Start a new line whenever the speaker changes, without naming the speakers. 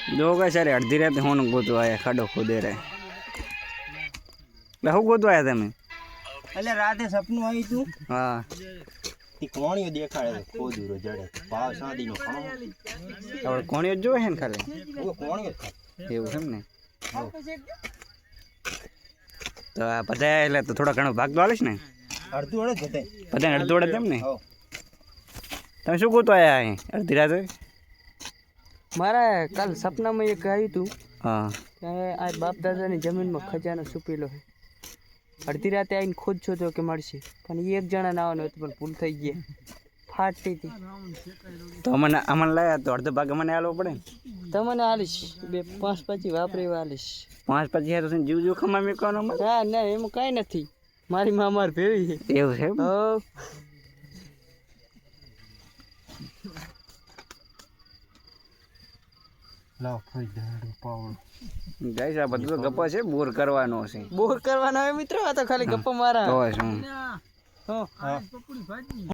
જો કઈ સારી અડધી રાતે હોન ગોતવા આયા ખાડો ખોદે રે હું ગોતવા આયા તમે
એટલે રાતે સપનું આવ્યું તું
હા
તી કોણીઓ દેખાડે ખોદુરો જડે ભાવ સાદીનો ખાણો
હવે કોણીઓ જોવે છે ને ખાલી
ઓ કોણીઓ
એવું છે ને તો આ બધા એટલે તો થોડો ઘણો ભાગ તો આલીશ ને
અડધું અડે જતે
બધા અડધું અડે તેમ ને
હો
તમે શું ગોતવા આયા અહીં અડધી રાતે
મારા કાલ સપનામાં એક આવ્યું હતું
હા
કે આ બાપ દાદાની જમીનમાં ખજાનો છુપેલો છે અડધી રાતે આવીને ખોદશો તો કે મળશે પણ એ એક જણા આવવાનું હતું પણ ભૂલ થઈ ગઈ ફાટતી હતી
તો અમને લાયા તો અડધો ભાગ અમને આલવો પડે ને
તમને હાલીશ 5 પછી વાપરી હાલીશ
5 પછી તો જીવ જોખમમાં મેકવાનો
ના ના એમાં કાંઈ નથી મારી માં માર ભેવી છે
એવું છે
હો
લાવ ફરી દાડો પાવડો
ગાઈસ આ બધું ગપ્પા છે બોર કરવાનો છે
બોર કરવાના હોય મિત્રો આ તો ખાલી ગપ્પા મારા
તો શું
હો
હા